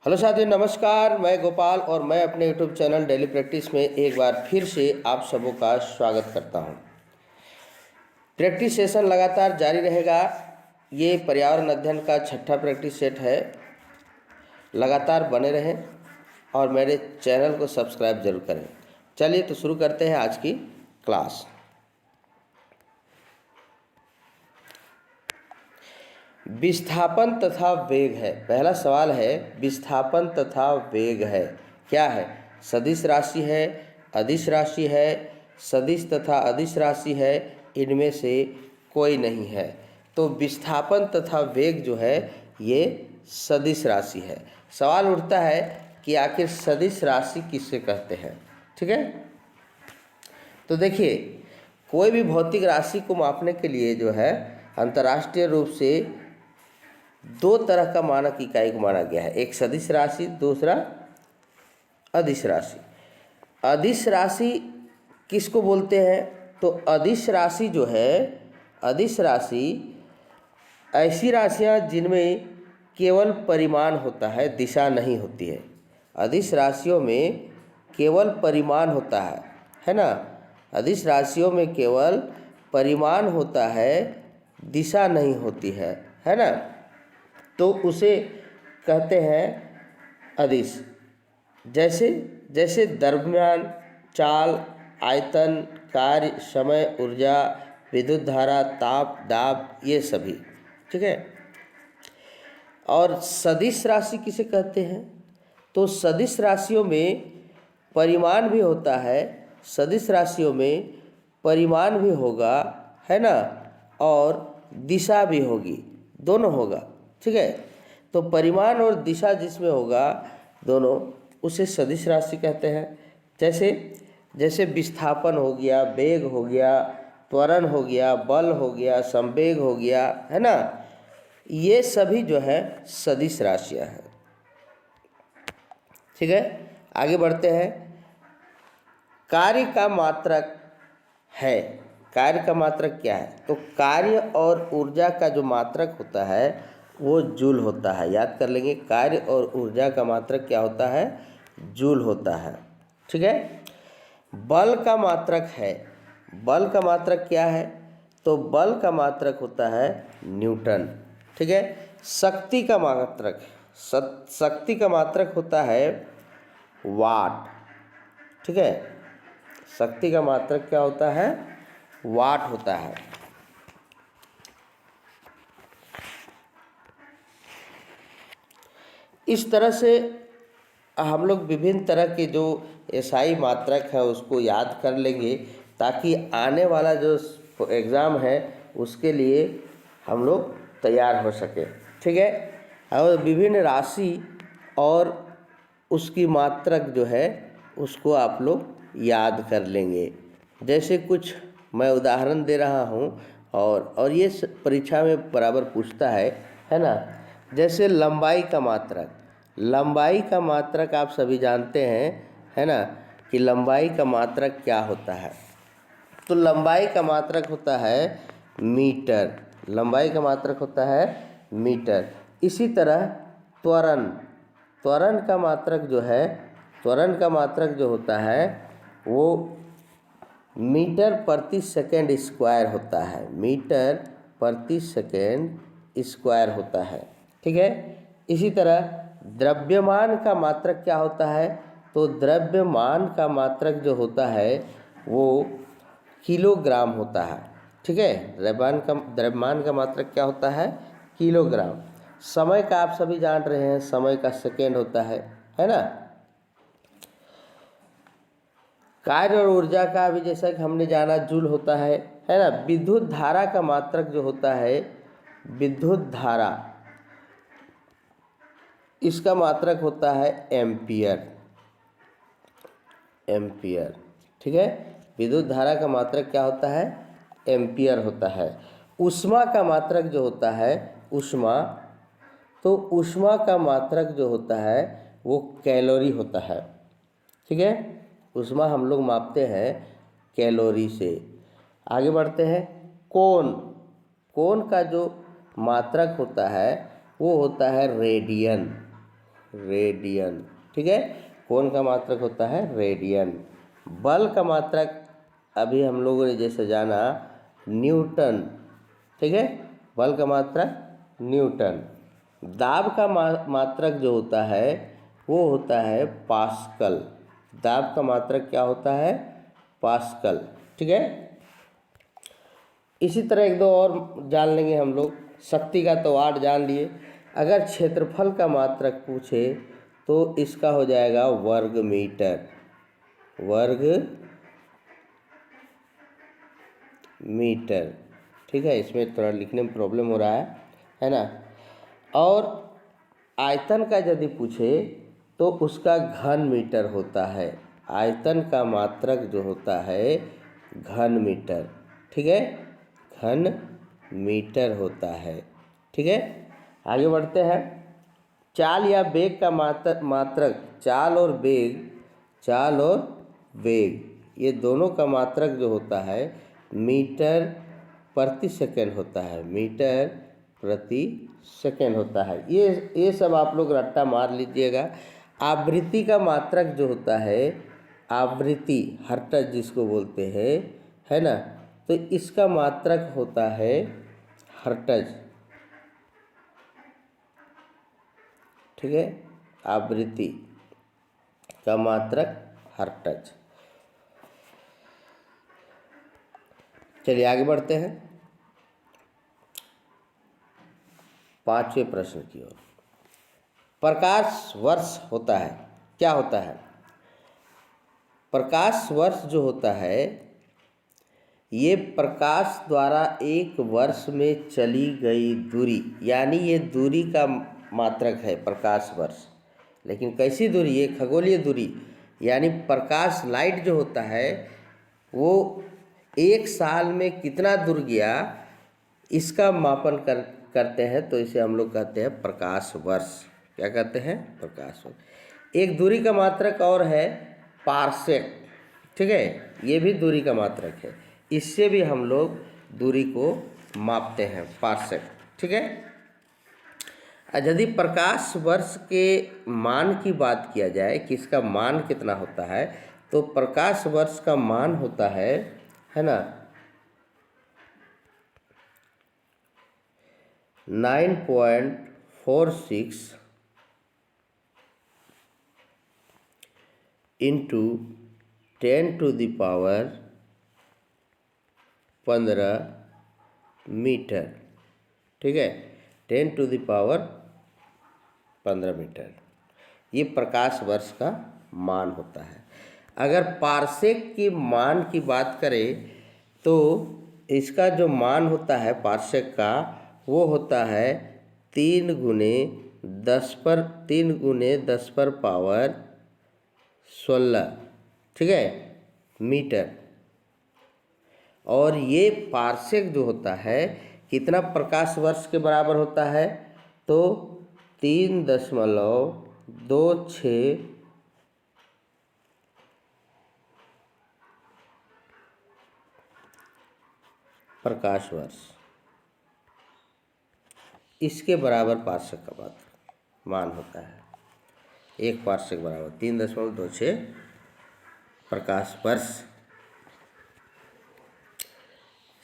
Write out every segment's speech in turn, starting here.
Hello साथियों, नमस्कार। मैं गोपाल और मैं अपने यूट्यूब चैनल डेली प्रैक्टिस में एक बार फिर से आप सबों का स्वागत करता हूं। प्रैक्टिस सेशन लगातार जारी रहेगा। ये पर्यावरण अध्ययन का छठा प्रैक्टिस सेट है। लगातार बने रहें और मेरे चैनल को सब्सक्राइब जरूर करें। चलिए तो शुरू करते हैं आज की क्लास। विस्थापन तथा वेग है। पहला सवाल है, विस्थापन तथा वेग है क्या है? सदिश राशि है, अदिश राशि है, सदिश तथा अदिश राशि है, इनमें से कोई नहीं है। तो विस्थापन तथा वेग जो है ये सदिश राशि है। सवाल उठता है कि आखिर सदिश राशि किससे कहते हैं। ठीक है, तो देखिए, कोई भी भौतिक राशि को मापने के लिए जो है अंतर्राष्ट्रीय रूप से दो तरह का मानक इकाई को माना गया है। एक सदिश राशि, दूसरा अदिश राशि। अदिश राशि किसको बोलते हैं? तो अदिश राशि जो है, अदिश राशि ऐसी राशियां जिनमें केवल परिमाण होता है, दिशा नहीं होती है। अदिश राशियों में केवल परिमाण होता है ना। अदिश राशियों में केवल परिमाण होता है, दिशा नहीं होती है ना। तो उसे कहते हैं अदिश। जैसे जैसे द्रव्यमान, चाल, आयतन, कार्य, समय, ऊर्जा, विद्युत धारा, ताप, दाब, ये सभी। ठीक है। और सदिश राशि किसे कहते हैं? तो सदिश राशियों में परिमाण भी होता है, सदिश राशियों में परिमाण भी होगा, है ना, और दिशा भी होगी, दोनों होगा। ठीक है, तो परिमाण और दिशा जिसमें होगा दोनों, उसे सदिश राशि कहते हैं। जैसे जैसे विस्थापन हो गया, वेग हो गया, त्वरण हो गया, बल हो गया, संवेग हो गया, है ना, ये सभी जो है सदिश राशियां हैं। ठीक है, आगे बढ़ते हैं। कार्य का मात्रक है। कार्य का मात्रक क्या है? तो कार्य और ऊर्जा का जो मात्रक होता है वो जूल होता है। याद कर लेंगे, कार्य और ऊर्जा का मात्रक क्या होता है? जूल होता है। ठीक है। बल का मात्रक है। बल का मात्रक क्या है? तो बल का मात्रक होता है न्यूटन। ठीक है। शक्ति का मात्रक, शक्ति का मात्रक होता है वाट। ठीक है, शक्ति का मात्रक क्या होता है? वाट होता है। इस तरह से हम लोग विभिन्न तरह के जो एसआई मात्रक है उसको याद कर लेंगे, ताकि आने वाला जो एग्ज़ाम है उसके लिए हम लोग तैयार हो सके। ठीक है। और विभिन्न राशि और उसकी मात्रक जो है उसको आप लोग याद कर लेंगे। जैसे कुछ मैं उदाहरण दे रहा हूँ और ये परीक्षा में बराबर पूछता है ना। जैसे लंबाई का मात्रक। लंबाई का मात्रक आप सभी जानते हैं, है ना, कि लंबाई का मात्रक क्या होता है। तो लंबाई का मात्रक होता है मीटर। लंबाई का मात्रक होता है मीटर। इसी तरह त्वरण, त्वरण का मात्रक जो है, त्वरण का मात्रक जो होता है वो मीटर प्रति सेकंड स्क्वायर होता है। मीटर प्रति सेकंड स्क्वायर होता है। ठीक है। इसी तरह द्रव्यमान का मात्रक क्या होता है? तो द्रव्यमान का मात्रक जो होता है वो किलोग्राम होता है। ठीक है, द्रव्यमान का मात्रक क्या होता है? किलोग्राम। समय का आप सभी जान रहे हैं, समय का सेकेंड होता है ना। कार्य और ऊर्जा का भी जैसा कि हमने जाना जूल होता है ना। विद्युत धारा का मात्रक जो होता है, विद्युत धारा, इसका मात्रक होता है एम्पियर। एम्पियर। ठीक है, विद्युत धारा का मात्रक क्या होता है? एम्पियर होता है। ऊष्मा का मात्रक जो होता है, ऊष्मा, तो ऊष्मा का मात्रक जो होता है वो कैलोरी होता है। ठीक है, ऊष्मा हम लोग मापते हैं कैलोरी से। आगे बढ़ते हैं। कोण, कोण का जो मात्रक होता है वो होता है रेडियन। रेडियन। ठीक है, कौन का मात्रक होता है? रेडियन। बल का मात्रक अभी हम लोगों ने जैसे जाना न्यूटन। ठीक है, बल का मात्रक न्यूटन। दाब का मात्रक जो होता है वो होता है पास्कल। दाब का मात्रक क्या होता है? पास्कल। ठीक है, इसी तरह एक दो और जान लेंगे हम लोग। शक्ति का तो 8 जान लिए। अगर क्षेत्रफल का मात्रक पूछे तो इसका हो जाएगा वर्ग मीटर। वर्ग मीटर। ठीक है, इसमें थोड़ा लिखने में प्रॉब्लम हो रहा है ना। और आयतन का यदि पूछे तो उसका घन मीटर होता है। आयतन का मात्रक जो होता है घन मीटर। ठीक है, घन मीटर होता है। ठीक है, आगे बढ़ते हैं। चाल या वेग का मात्रक चाल और वेग ये दोनों का मात्रक जो होता है मीटर प्रति सेकंड होता है। मीटर प्रति सेकंड होता है। ये सब आप लोग रट्टा मार लीजिएगा। आवृत्ति का मात्रक जो होता है, आवृत्ति हर्ट्ज जिसको बोलते हैं, है ना, तो इसका मात्रक होता है हर्ट्ज। ठीक है, आवृत्ति का मात्रक हर्ट्ज। चलिए आगे बढ़ते हैं 5वें प्रश्न की ओर। प्रकाश वर्ष होता है, क्या होता है? प्रकाश वर्ष जो होता है ये प्रकाश द्वारा एक वर्ष में चली गई दूरी, यानी ये दूरी का मात्रक है प्रकाश वर्ष। लेकिन कैसी दूरी? ये खगोलीय दूरी, यानी प्रकाश लाइट जो होता है वो एक साल में कितना दूर गया इसका मापन करते हैं, तो इसे हम लोग कहते हैं प्रकाश वर्ष। क्या कहते हैं? प्रकाश वर्ष। एक दूरी का मात्रक और है पार्सेक। ठीक है, ये भी दूरी का मात्रक है। इससे भी हम लोग दूरी को मापते हैं, पार्सेक। ठीक है, यदि प्रकाश वर्ष के मान की बात किया जाए कि इसका मान कितना होता है, तो प्रकाश वर्ष का मान होता है ना 9.46 इंटू 10⁻15 मीटर। ठीक है, 10⁻15 मीटर ये प्रकाश वर्ष का मान होता है। अगर पार्सेक के मान की बात करें तो इसका जो मान होता है पार्सेक का वो होता है 3 × 10⁻16। ठीक है, मीटर। और ये पार्सेक जो होता है कितना प्रकाश वर्ष के बराबर होता है? तो 3.26 प्रकाश वर्ष, इसके बराबर पार्सेक का मान होता है। एक पार्सेक बराबर 3.26 प्रकाश वर्ष।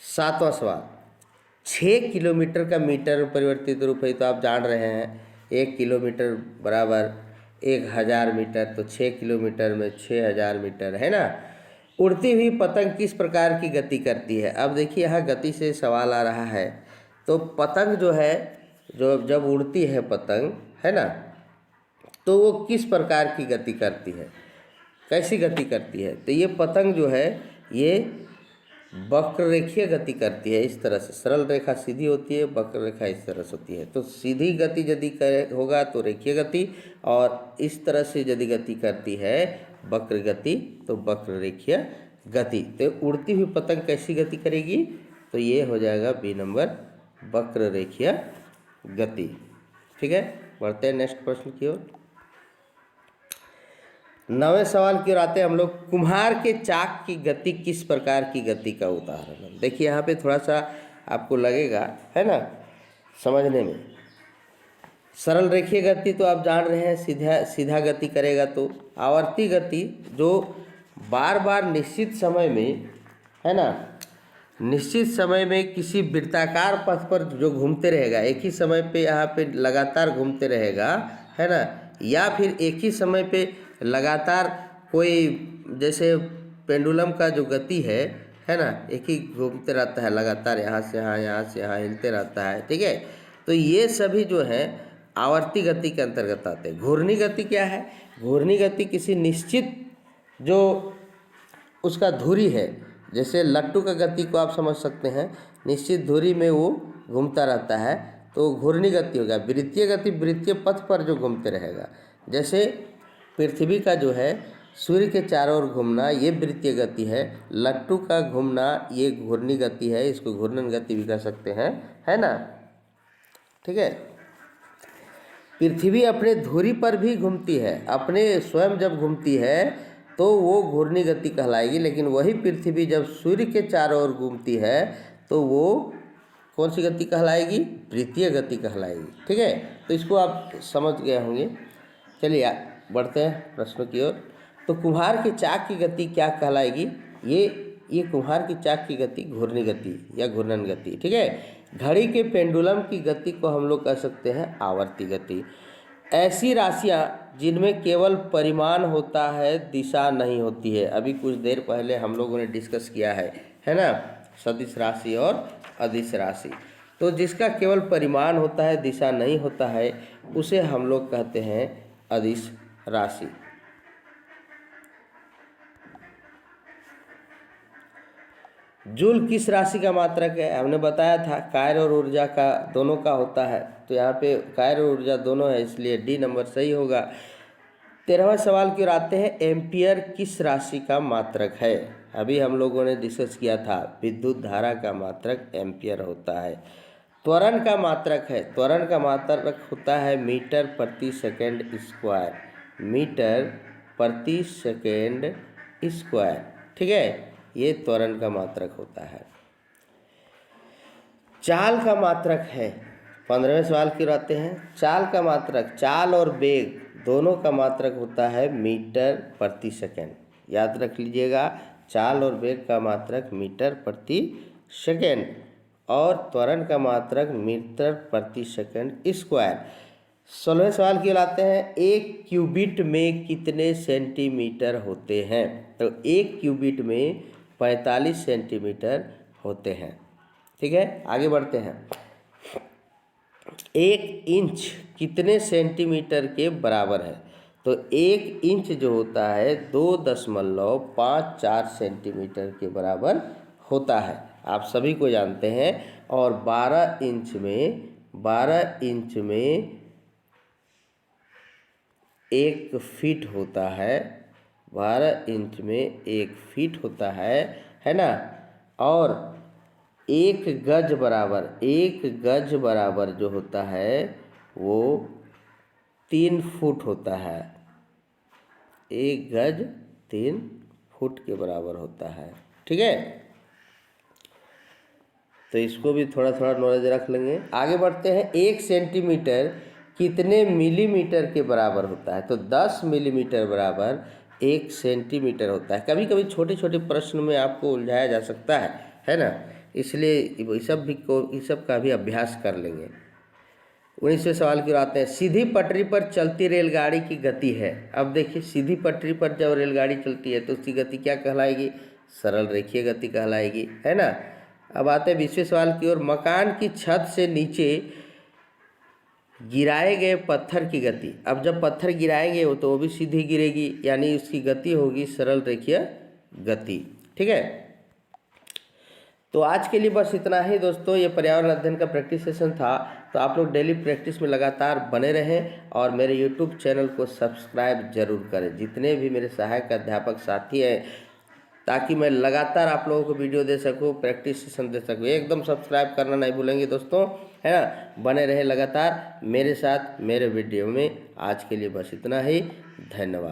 7वां सवाल, 6 किलोमीटर का मीटर में परिवर्तित रूप है। तो आप जान रहे हैं 1 किलोमीटर बराबर 1000 मीटर, तो 6 किलोमीटर में 6000 मीटर, है ना। उड़ती हुई पतंग किस प्रकार की गति करती है? अब देखिए यहाँ गति से सवाल आ रहा है। तो पतंग जो है, जो जब उड़ती है पतंग, है ना, तो वो किस प्रकार की गति करती है, कैसी गति करती है? तो ये पतंग जो है ये वक्ररेखीय गति करती है। इस तरह से सरल रेखा सीधी होती है, वक्र रेखा इस तरह से होती है। तो सीधी गति यदि होगा तो रेखीय गति, और इस तरह से यदि गति करती है वक्र गति तो वक्र रेखीय गति। तो उड़ती हुई पतंग कैसी गति करेगी? तो ये हो जाएगा बी नंबर, वक्र रेखीय गति। ठीक है, बढ़ते हैं नेक्स्ट प्रश्न की ओर। 9वें सवाल की ओर आते हैं हम लोग। कुम्हार के चाक की गति किस प्रकार की गति का उदाहरण है? देखिए यहाँ पे थोड़ा सा आपको लगेगा, है ना, समझने में। सरल रेखीय गति तो आप जान रहे हैं, सीधा सीधा गति करेगा। तो आवर्ती गति जो बार बार निश्चित समय में, है ना, निश्चित समय में किसी वृत्ताकार पथ पर जो घूमते रहेगा, एक ही समय पे यहाँ पे लगातार घूमते रहेगा, है ना, या फिर एक ही समय पे लगातार कोई, जैसे पेंडुलम का जो गति है ना, एक ही घूमते रहता है लगातार, यहाँ से यहाँ, यहाँ से यहाँ हिलते रहता है, ठीक है। तो ये सभी जो है आवर्ती गति के अंतर्गत आते हैं। घूर्णी गति क्या है? घूर्णी गति किसी निश्चित जो उसका धुरी है, जैसे लट्टू का गति को आप समझ सकते हैं, निश्चित धुरी में वो घूमता रहता है, तो घूर्णी गति होगा। वृत्तीय गति वृत्तीय पथ पर जो घूमते रहेगा, जैसे पृथ्वी का जो है सूर्य के चारों ओर घूमना, ये वृत्तीय गति है। लट्टू का घूमना ये घूर्णी गति है, इसको घूर्णन गति भी कह सकते हैं, है ना, ठीक है। पृथ्वी अपने धुरी पर भी घूमती है, अपने स्वयं जब घूमती है तो वो घूर्णी गति कहलाएगी, लेकिन वही पृथ्वी जब सूर्य के चारों ओर घूमती है तो वो कौन सी गति कहलाएगी? वृत्तीय गति कहलाएगी, ठीक है। तो इसको आप समझ गए होंगे। चलिए बढ़ते हैं प्रश्नों की ओर। तो कुम्हार के चाक की गति क्या कहलाएगी? ये कुम्हार की चाक की गति घूर्णी गति या घूर्णन गति, ठीक है। घड़ी के पेंडुलम की गति को हम लोग कह सकते हैं आवर्ती गति। ऐसी राशियां जिनमें केवल परिमाण होता है, दिशा नहीं होती है, अभी कुछ देर पहले हम लोगों ने डिस्कस किया है ना, सदिश राशि और अदिश राशि। तो जिसका केवल परिमाण होता है, दिशा नहीं होता है, उसे हम लोग कहते हैं अदिश राशि। जूल किस राशि का मात्रक है? हमने बताया था कार्य और ऊर्जा का दोनों का होता है, तो यहाँ पे कार्य और ऊर्जा दोनों है, इसलिए डी नंबर सही होगा। 13वां सवाल की ओर आते हैं। एम्पियर किस राशि का मात्रक है? अभी हम लोगों ने डिस्कस किया था, विद्युत धारा का मात्रक एम्पियर होता है। त्वरण का मात्रक है, त्वरण का मात्रक होता है मीटर प्रति सेकेंड स्क्वायर, मीटर प्रति सेकेंड स्क्वायर, ठीक है, ये त्वरण का मात्रक होता है। चाल का मात्रक है, 15वें सवाल की ओर आते हैं। चाल का मात्रक, चाल और वेग दोनों का मात्रक होता है मीटर प्रति सेकेंड। याद रख लीजिएगा, चाल और वेग का मात्रक मीटर प्रति सेकेंड और त्वरण का मात्रक मीटर प्रति सेकेंड स्क्वायर। 16वें सवाल की ओर आते हैं। एक क्यूबिट में कितने सेंटीमीटर होते हैं? तो एक क्यूबिट में 45 सेंटीमीटर होते हैं, ठीक है। आगे बढ़ते हैं। एक इंच कितने सेंटीमीटर के बराबर है? तो एक इंच जो होता है 2.54 सेंटीमीटर के बराबर होता है, आप सभी को जानते हैं। और 12 इंच में 1 फीट होता है, 12 इंच में 1 फीट होता है ना। और 1 गज बराबर जो होता है वो 3 फुट होता है। 1 गज 3 फुट के बराबर होता है, ठीक है। तो इसको भी थोड़ा थोड़ा नॉलेज रख लेंगे। आगे बढ़ते हैं। 1 सेंटीमीटर कितने मिलीमीटर के बराबर होता है? तो 10 मिलीमीटर बराबर 1 सेंटीमीटर होता है। कभी कभी छोटे छोटे प्रश्न में आपको उलझाया जा सकता है ना, इसलिए ये सब का भी अभ्यास कर लेंगे। 19वें सवाल की ओर आते हैं। सीधी पटरी पर चलती रेलगाड़ी की गति है। अब देखिए, सीधी पटरी पर जब रेलगाड़ी चलती है तो उसकी गति क्या कहलाएगी? सरल रेखीय गति कहलाएगी, है ना। अब आते हैं 20वें सवाल की ओर। मकान की छत से नीचे गिराए गए पत्थर की गति। अब जब पत्थर गिराएंगे तो वो भी सीधी गिरेगी, यानी उसकी गति होगी सरल रेखीय गति, ठीक है। तो आज के लिए बस इतना ही दोस्तों, ये पर्यावरण अध्ययन का प्रैक्टिस सेशन था। तो आप लोग डेली प्रैक्टिस में लगातार बने रहें और मेरे यूट्यूब चैनल को सब्सक्राइब जरूर करें, जितने भी मेरे सहायक अध्यापक साथी हैं, ताकि मैं लगातार आप लोगों को वीडियो दे सकूं, प्रैक्टिस सेशन दे सकूं। एकदम सब्सक्राइब करना नहीं भूलेंगे दोस्तों, है ना। बने रहे लगातार मेरे साथ मेरे वीडियो में। आज के लिए बस इतना ही, धन्यवाद।